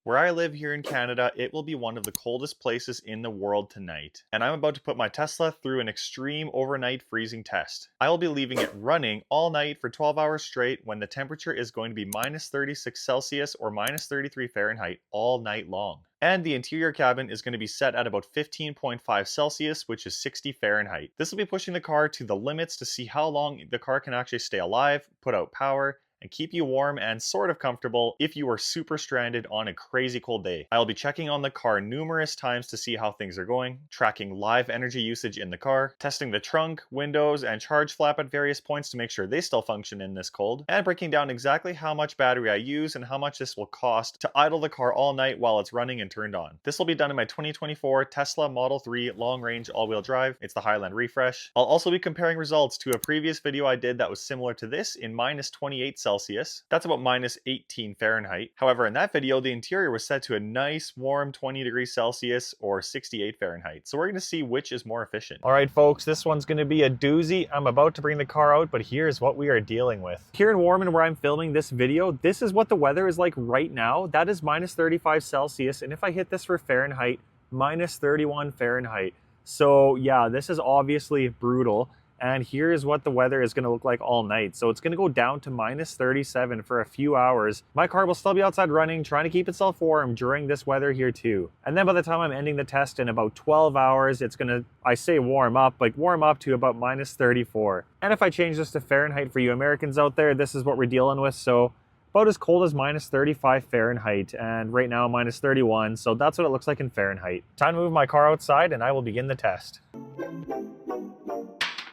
Where I live here in Canada, it will be one of the coldest places in the world tonight, and I'm about to put my Tesla through an extreme overnight freezing test. I will be leaving it running all night for 12 hours straight when the temperature is going to be minus 36 Celsius or minus 33 Fahrenheit all night long. And the interior cabin is going to be set at about 15.5 Celsius, which is 60 Fahrenheit. This will be pushing the car to the limits to see how long the car can actually stay alive, put out power, and keep you warm and sort of comfortable if you are super stranded on a crazy cold day. I'll be checking on the car numerous times to see how things are going, tracking live energy usage in the car, testing the trunk, windows, and charge flap at various points to make sure they still function in this cold, and breaking down exactly how much battery I use and how much this will cost to idle the car all night while it's running and turned on. This will be done in my 2024 Tesla Model 3 long-range all-wheel drive. It's the Highland Refresh. I'll also be comparing results to a previous video I did that was similar to this in minus 28 Celsius. That's about minus 18 Fahrenheit. However, in that video, the interior was set to a nice warm 20 degrees Celsius or 68 Fahrenheit. So we're going to see which is more efficient. All right, folks, this one's going to be a doozy. I'm about to bring the car out, but here's what we are dealing with. Here in Warman, where I'm filming this video, this is what the weather is like right now. That is minus 35 Celsius. And if I hit this for Fahrenheit, minus 31 Fahrenheit. So yeah, this is obviously brutal. And here's what the weather is going to look like all night. So it's going to go down to minus 37 for a few hours. My car will still be outside running, trying to keep itself warm during this weather here too. And then by the time I'm ending the test in about 12 hours, it's going to, I say warm up, like warm up to about minus 34. And if I change this to Fahrenheit for you Americans out there, this is what we're dealing with. So about as cold as minus 35 Fahrenheit, and right now minus 31. So that's what it looks like in Fahrenheit. Time to move my car outside and I will begin the test.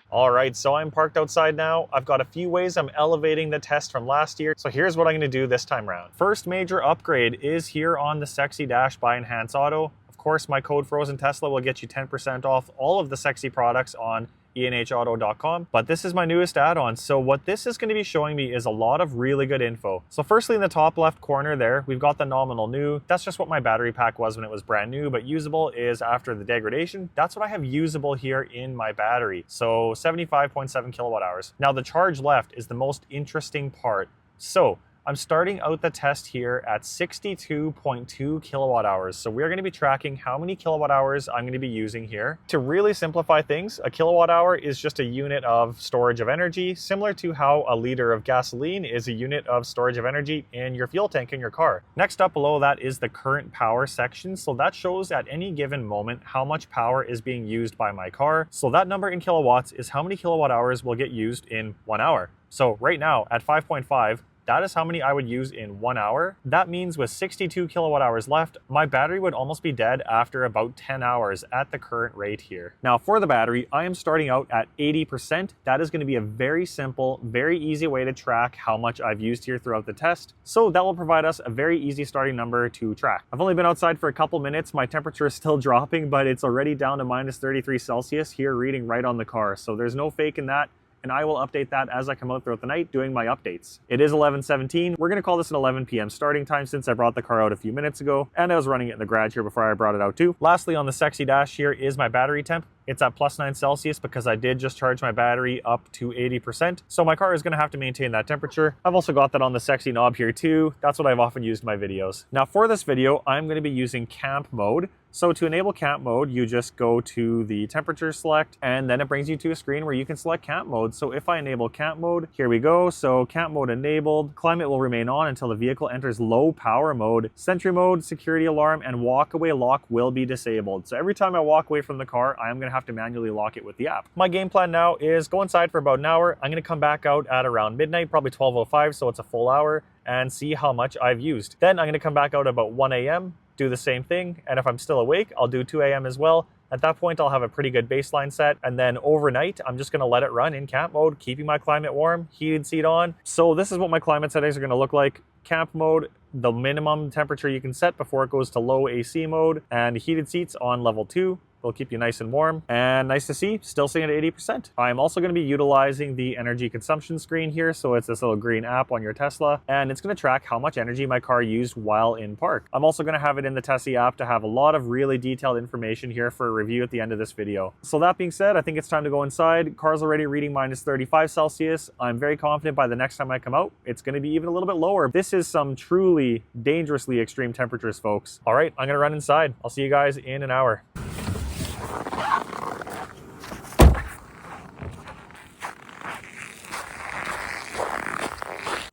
All right, so I'm parked outside now. I've got a few ways I'm elevating the test from last year. So here's what I'm gonna do this time around. First major upgrade is here on the Sexy Dash by Enhance Auto. Of course, my code Frozen Tesla will get you 10% off all of the Sexy products on enhauto.com, but this is my newest add-on. So what this is going to be showing me is a lot of really good info. So firstly, in the top left corner there, we've got the nominal new. That's just what my battery pack was when it was brand new, but usable is after the degradation. That's what I have usable here in my battery. So 75.7 kilowatt hours. Now the charge left is the most interesting part. So I'm starting out the test here at 62.2 kilowatt hours. So we're going to be tracking how many kilowatt hours I'm going to be using here. To really simplify things, a kilowatt hour is just a unit of storage of energy, similar to how a liter of gasoline is a unit of storage of energy in your fuel tank in your car. Next up below that is the current power section. So that shows at any given moment how much power is being used by my car. So that number in kilowatts is how many kilowatt hours will get used in 1 hour. So right now at 5.5, that is how many I would use in 1 hour. That means with 62 kilowatt hours left, my battery would almost be dead after about 10 hours at the current rate here. Now for the battery, I am starting out at 80%. That is going to be a very simple, very easy way to track how much I've used here throughout the test. So that will provide us a very easy starting number to track. I've only been outside for a couple minutes. My temperature is still dropping, but it's already down to minus 33 Celsius here reading right on the car. So there's no fake in that. And I will update that as I come out throughout the night doing my updates. It is 11:17. We're going to call this an 11 p.m. starting time since I brought the car out a few minutes ago, and I was running it in the garage here before I brought it out too. Lastly, on the Sexy Dash here is my battery temp. It's at plus 9 Celsius because I did just charge my battery up to 80%. So my car is going to have to maintain that temperature. I've also got that on the Sexy knob here too. That's what I've often used in my videos. Now for this video, I'm going to be using camp mode. So to enable camp mode, you just go to the temperature select, and then it brings you to a screen where you can select camp mode. So if I enable camp mode, here we go. So camp mode enabled, climate will remain on until the vehicle enters low power mode. Sentry mode, security alarm, and walk away lock will be disabled. So every time I walk away from the car, I am going to have to manually lock it with the app. My game plan now is go inside for about an hour. I'm going to come back out at around midnight, probably 12:05, so it's a full hour, and see how much I've used. Then I'm going to come back out about 1 a.m., do the same thing, and if I'm still awake, I'll do 2 a.m. as well. At that point, I'll have a pretty good baseline set, and then overnight, I'm just gonna let it run in camp mode, keeping my climate warm, heated seat on. So this is what my climate settings are gonna look like. Camp mode, the minimum temperature you can set before it goes to low AC mode, and heated seats on level 2. It'll keep you nice and warm. And nice to see, still sitting at 80%. I'm also going to be utilizing the energy consumption screen here. So it's this little green app on your Tesla, and it's going to track how much energy my car used while in park. I'm also going to have it in the Tessie app to have a lot of really detailed information here for a review at the end of this video. So that being said, I think it's time to go inside. Car's already reading minus 35 Celsius. I'm very confident by the next time I come out, it's going to be even a little bit lower. This is some truly dangerously extreme temperatures, folks. All right, I'm going to run inside. I'll see you guys in an hour.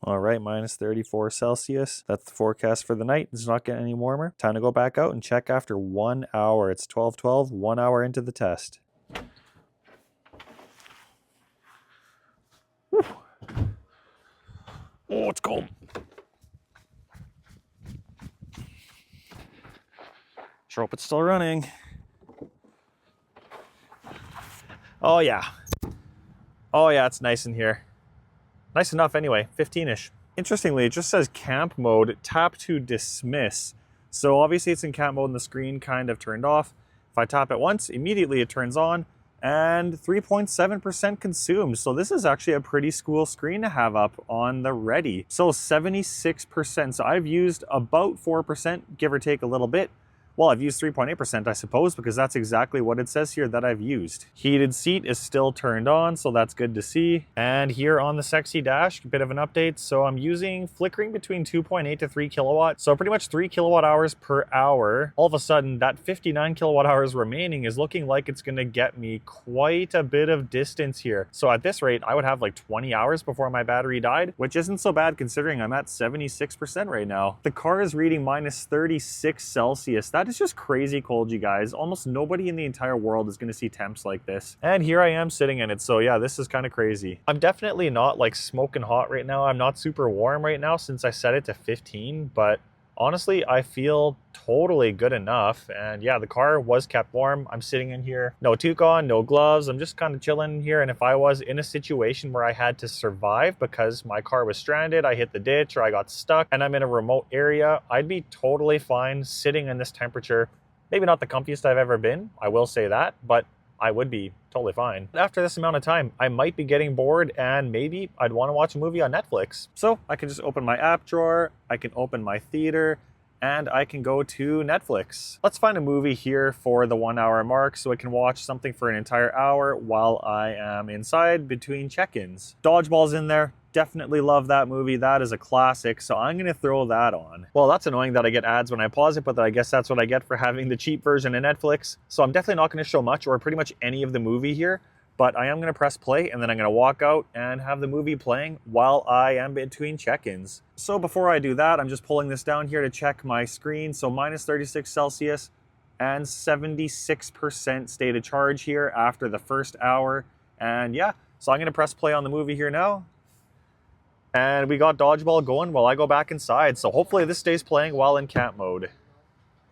All right, minus 34 Celsius. That's the forecast for the night. It's not getting any warmer. Time to go back out and check after 1 hour. It's 12:12, 1 hour into the test. Whew. Oh, it's cold. Sure hope it's still running. Oh yeah. Oh yeah, it's nice in here. Nice enough anyway, 15-ish. Interestingly, it just says camp mode, tap to dismiss. So obviously it's in camp mode and the screen kind of turned off. If I tap it once, immediately it turns on, and 3.7% consumed. So this is actually a pretty cool screen to have up on the ready. So 76%, so I've used about 4%, give or take a little bit. Well, I've used 3.8%, I suppose, because that's exactly what it says here that I've used. Heated seat is still turned on, so that's good to see. And here on the Sexy Dash, a bit of an update. So I'm using flickering between 2.8 to 3 kilowatts. So pretty much 3 kilowatt hours per hour. All of a sudden, that 59 kilowatt hours remaining is looking like it's gonna get me quite a bit of distance here. So at this rate, I would have like 20 hours before my battery died, which isn't so bad considering I'm at 76% right now. The car is reading minus 36 Celsius. That is just crazy cold, you guys. Almost nobody in the entire world is going to see temps like this. And here I am sitting in it. So yeah, this is kind of crazy. I'm definitely not like smoking hot right now. I'm not super warm right now since I set it to 15, but honestly, I feel totally good enough. And yeah, the car was kept warm. I'm sitting in here, no toque on, no gloves. I'm just kind of chilling here. And if I was in a situation where I had to survive because my car was stranded, I hit the ditch or I got stuck and I'm in a remote area, I'd be totally fine sitting in this temperature. Maybe not the comfiest I've ever been, I will say that, but I would be totally fine. After this amount of time, I might be getting bored and maybe I'd want to watch a movie on Netflix. So I can just open my app drawer, I can open my theater, and I can go to Netflix. Let's find a movie here for the 1 hour mark so I can watch something for an entire hour while I am inside between check-ins. Dodgeball's in there. Definitely love that movie. That is a classic, so I'm gonna throw that on. Well, that's annoying that I get ads when I pause it, but I guess that's what I get for having the cheap version of Netflix. So I'm definitely not gonna show much or pretty much any of the movie here, but I am gonna press play and then I'm gonna walk out and have the movie playing while I am between check-ins. So before I do that, I'm just pulling this down here to check my screen. So minus 36 Celsius and 76% state of charge here after the first hour. And yeah, so I'm gonna press play on the movie here now. And we got Dodgeball going while I go back inside. So hopefully this stays playing while in camp mode.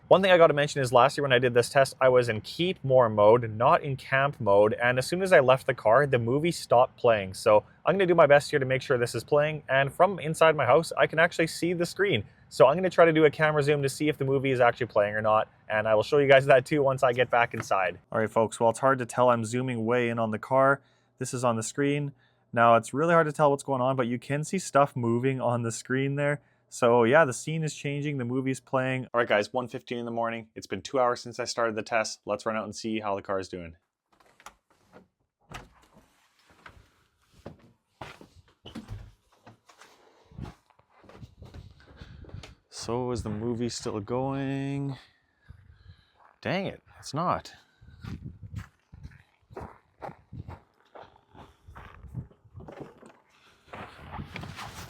One thing I got to mention is last year when I did this test, I was in keep more mode, not in camp mode. And as soon as I left the car, the movie stopped playing. So I'm going to do my best here to make sure this is playing. And from inside my house, I can actually see the screen. So I'm going to try to do a camera zoom to see if the movie is actually playing or not. And I will show you guys that too once I get back inside. All right, folks. Well, it's hard to tell. I'm zooming way in on the car. This is on the screen. Now, it's really hard to tell what's going on, but you can see stuff moving on the screen there. So yeah, the scene is changing, the movie's playing. All right, guys, 1:15 in the morning. It's been 2 hours since I started the test. Let's run out and see how the car is doing. So is the movie still going? Dang it, it's not.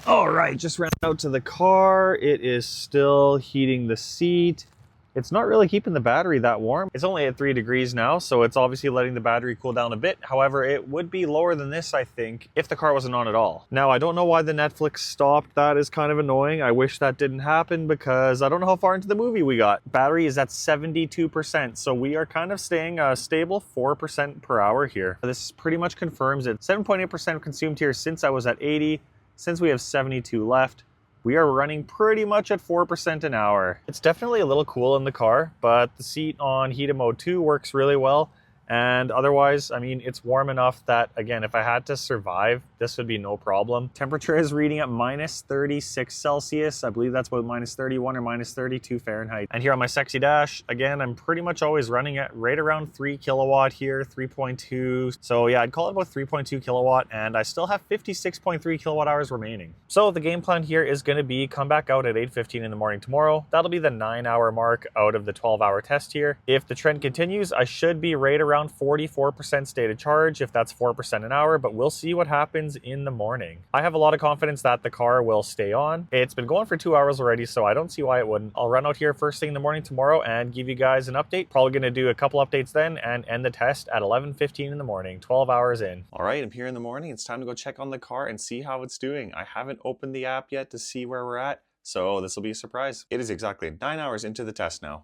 All right, just ran out to the car. It is still heating the seat. It's not really keeping the battery that warm. It's only at 3 degrees now, so it's obviously letting the battery cool down a bit. However, it would be lower than this, I think, if the car wasn't on at all. Now, I don't know why the Netflix stopped. That is kind of annoying. I wish that didn't happen because I don't know how far into the movie we got. Battery is at 72%, so we are kind of staying stable 4% per hour here. This pretty much confirms it. 7.8% consumed here since I was at 80. Since we have 72 left, we are running pretty much at 4% an hour. It's definitely a little cool in the car, but the seat on heated mode 2 works really well. And otherwise, I mean, it's warm enough that, again, if I had to survive, this would be no problem. Temperature is reading at minus 36 Celsius. I believe that's about minus 31 or minus 32 Fahrenheit. And here on my Sexy Dash, again, I'm pretty much always running at right around 3 kilowatt here, 3.2. So yeah, I'd call it about 3.2 kilowatt, and I still have 56.3 kilowatt hours remaining. So the game plan here is going to be come back out at 8:15 in the morning tomorrow. That'll be the 9-hour mark out of the 12-hour test here. If the trend continues, I should be right around 44% state of charge if that's 4% an hour, but we'll see what happens in the morning. I have a lot of confidence that the car will stay on. It's been going for 2 hours already, so I don't see why it wouldn't. I'll run out here first thing in the morning tomorrow and give you guys an update. Probably going to do a couple updates then and end the test at 11:15 in the morning, 12 hours in. All right, I'm here in the morning. It's time to go check on the car and see how it's doing. I haven't opened the app yet to see where we're at, so this will be a surprise. It is exactly 9 hours into the test now.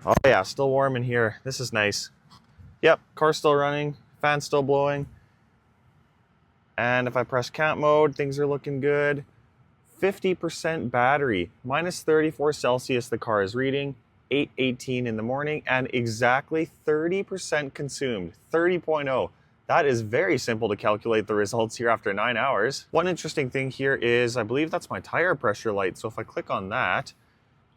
Oh yeah, still warm in here. This is nice. Yep, car's still running, fan's still blowing. And if I press camp mode, things are looking good. 50% battery, minus 34 Celsius the car is reading, 8:18 in the morning, and exactly 30% consumed, 30.0. That is very simple to calculate the results here after 9 hours. One interesting thing here is, I believe that's my tire pressure light. So if I click on that,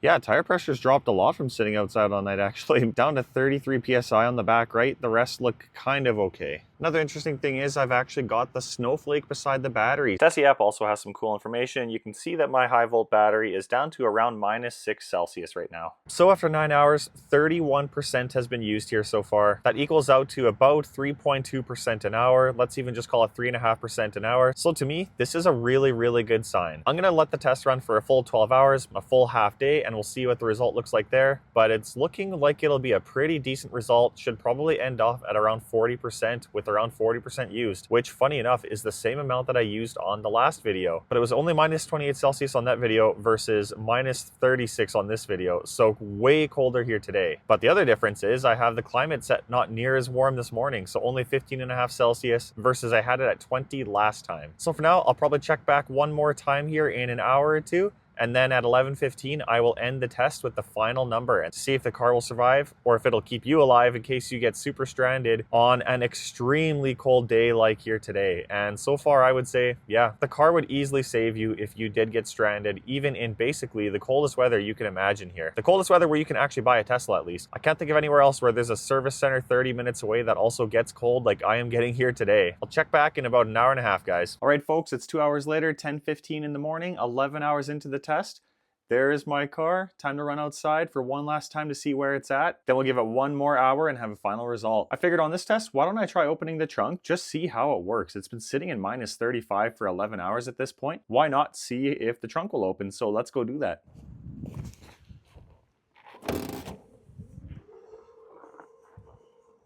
yeah, tire pressure's dropped a lot from sitting outside all night actually. Down to 33 PSI on the back right. The rest look kind of okay. Another interesting thing is I've actually got the snowflake beside the battery. Tessie app also has some cool information. You can see that my high volt battery is down to around minus 6 Celsius right now. So after 9 hours, 31% has been used here so far. That equals out to about 3.2% an hour. Let's even just call it 3.5% an hour. So to me, this is a really, really good sign. I'm gonna let the test run for a full 12 hours, a full half day, and we'll see what the result looks like there. But it's looking like it'll be a pretty decent result. Should probably end off at around 40% with around 40% used, which funny enough is the same amount that I used on the last video, but it was only minus 28 Celsius on that video versus minus 36 on this video. So way colder here today. But the other difference is I have the climate set not near as warm this morning. So only 15.5 Celsius versus I had it at 20 last time. So for now, I'll probably check back one more time here in an hour or two. And then at 11:15, I will end the test with the final number and see if the car will survive or if it'll keep you alive in case you get super stranded on an extremely cold day like here today. And so far, I would say, yeah, the car would easily save you if you did get stranded, even in basically the coldest weather you can imagine here. The coldest weather where you can actually buy a Tesla at least. I can't think of anywhere else where there's a service center 30 minutes away that also gets cold like I am getting here today. I'll check back in about an hour and a half, guys. All right, folks, it's 2 hours later, 10:15 in the morning, 11 hours into the test. There is my car. Time to run outside for one last time to see where it's at. Then we'll give it one more hour and have a final result. I figured on this test, why don't I try opening the trunk? Just see how it works. It's been sitting in minus 35 for 11 hours at this point. Why not see if the trunk will open? So let's go do that.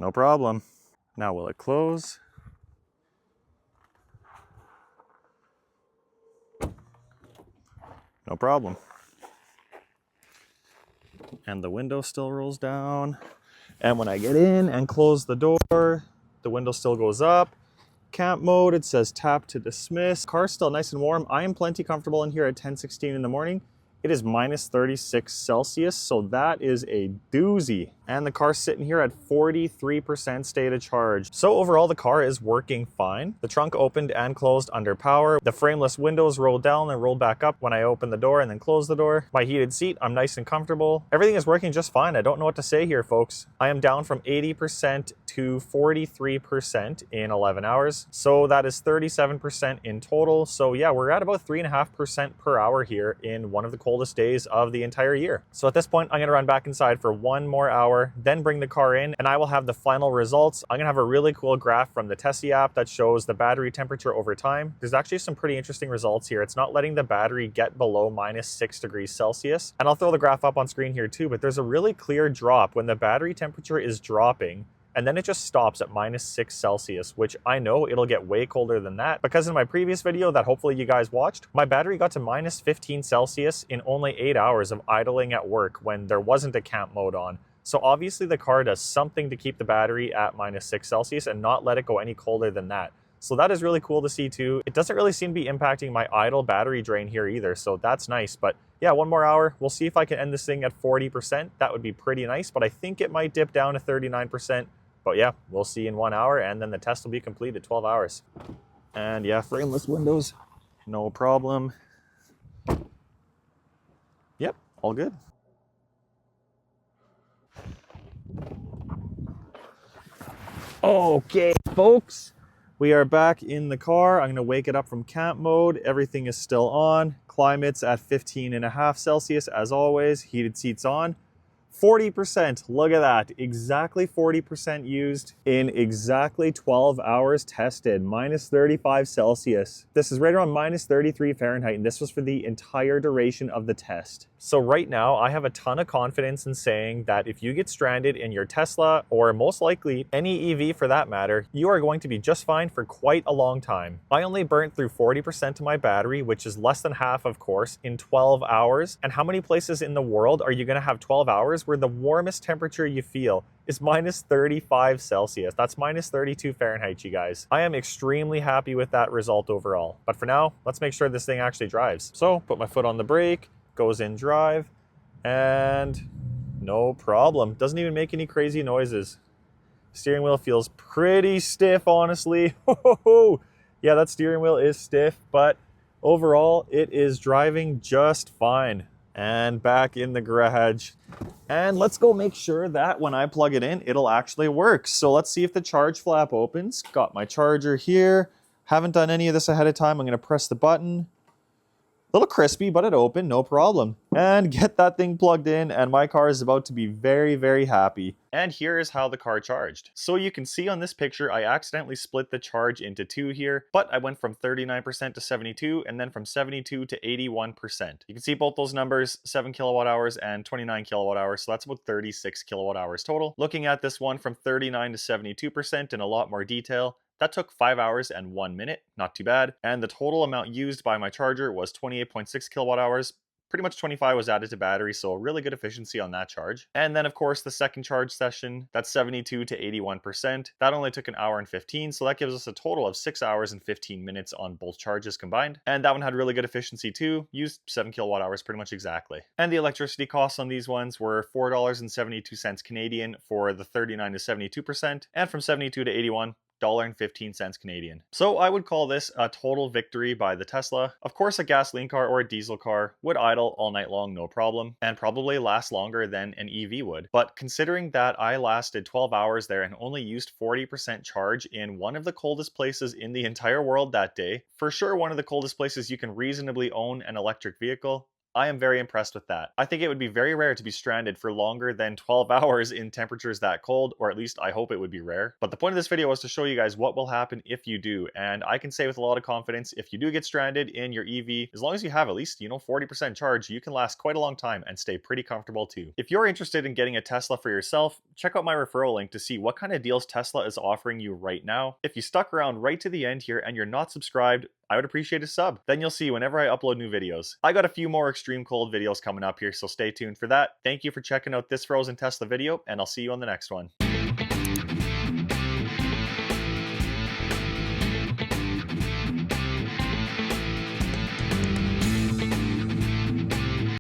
No problem. Now will it close? No problem. And the window still rolls down. And when I get in and close the door, the window still goes up. Camp mode, it says tap to dismiss. Car's still nice and warm. I am plenty comfortable in here at 10:16 in the morning. It is minus 36 Celsius, so that is a doozy. And the car's sitting here at 43% state of charge. So overall, the car is working fine. The trunk opened and closed under power. The frameless windows roll down and roll back up when I open the door and then close the door. My heated seat, I'm nice and comfortable. Everything is working just fine. I don't know what to say here, folks. I am down from 80% to 43% in 11 hours. So that is 37% in total. So yeah, we're at about 3.5% per hour here in one of the coldest days of the entire year. So at this point, I'm gonna run back inside for one more hour, then bring the car in, and I will have the final results. I'm gonna have a really cool graph from the Tessie app that shows the battery temperature over time. There's actually some pretty interesting results here. It's not letting the battery get below minus 6 degrees Celsius. And I'll throw the graph up on screen here too, but there's a really clear drop when the battery temperature is dropping. And then it just stops at minus 6 Celsius, which I know it'll get way colder than that because in my previous video that hopefully you guys watched, my battery got to minus 15 Celsius in only 8 hours of idling at work when there wasn't a camp mode on. So obviously the car does something to keep the battery at -6 Celsius and not let it go any colder than that. So that is really cool to see too. It doesn't really seem to be impacting my idle battery drain here either, so that's nice. But yeah, 1 more hour. We'll see if I can end this thing at 40%. That would be pretty nice, but I think it might dip down to 39%. But yeah, we'll see in 1 hour, and then the test will be complete at 12 hours. And yeah, frameless windows, no problem. Yep, all good. Okay, folks, we are back in the car. I'm gonna wake it up from camp mode. Everything is still on. Climate's at 15.5 Celsius as always. Heated seats on. 40%, look at that. Exactly 40% used in exactly 12 hours tested, -35 Celsius. This is right around -33 Fahrenheit, and this was for the entire duration of the test. So right now, I have a ton of confidence in saying that if you get stranded in your Tesla, or most likely any EV for that matter, you are going to be just fine for quite a long time. I only burnt through 40% of my battery, which is less than half, of course, in 12 hours. And how many places in the world are you gonna have 12 hours where the warmest temperature you feel is -35 Celsius? That's -32 Fahrenheit, you guys. I am extremely happy with that result overall. But for now, let's make sure this thing actually drives. So put my foot on the brake, goes in drive, and no problem. Doesn't even make any crazy noises. Steering wheel feels pretty stiff, honestly. Yeah, that steering wheel is stiff, but overall, it is driving just fine. And back in the garage. And let's go make sure that when I plug it in, it'll actually work. So let's see if the charge flap opens. Got my charger here. Haven't done any of this ahead of time. I'm gonna press the button. A little crispy, but it opened, no problem. And get that thing plugged in, and my car is about to be very, very happy. And here is how the car charged. So you can see on this picture, I accidentally split the charge into two here, but I went from 39% to 72, and then from 72 to 81%. You can see both those numbers, 7 kilowatt hours and 29 kilowatt hours, so that's about 36 kilowatt hours total. Looking at this one from 39 to 72% in a lot more detail, that took 5 hours and 1 minute, not too bad. And the total amount used by my charger was 28.6 kilowatt hours. Pretty much 25 was added to battery, so really good efficiency on that charge. And then of course the second charge session, that's 72 to 81%. That only took 1 hour and 15, so that gives us a total of 6 hours and 15 minutes on both charges combined. And that one had really good efficiency too, used 7 kilowatt hours pretty much exactly. And the electricity costs on these ones were $4.72 Canadian for the 39 to 72%, and from 72 to 81, $1.15 Canadian. So I would call this a total victory by the Tesla. Of course, a gasoline car or a diesel car would idle all night long, no problem, and probably last longer than an EV would. But considering that I lasted 12 hours there and only used 40% charge in one of the coldest places in the entire world that day, for sure one of the coldest places you can reasonably own an electric vehicle, I am very impressed with that. I think it would be very rare to be stranded for longer than 12 hours in temperatures that cold, or at least I hope it would be rare. But the point of this video was to show you guys what will happen if you do. And I can say with a lot of confidence, if you do get stranded in your EV, as long as you have at least, 40% charge, you can last quite a long time and stay pretty comfortable too. If you're interested in getting a Tesla for yourself, check out my referral link to see what kind of deals Tesla is offering you right now. If you stuck around right to the end here and you're not subscribed, I would appreciate a sub. Then you'll see whenever I upload new videos. I got a few more extreme cold videos coming up here, so stay tuned for that. Thank you for checking out this frozen Tesla video, and I'll see you on the next one.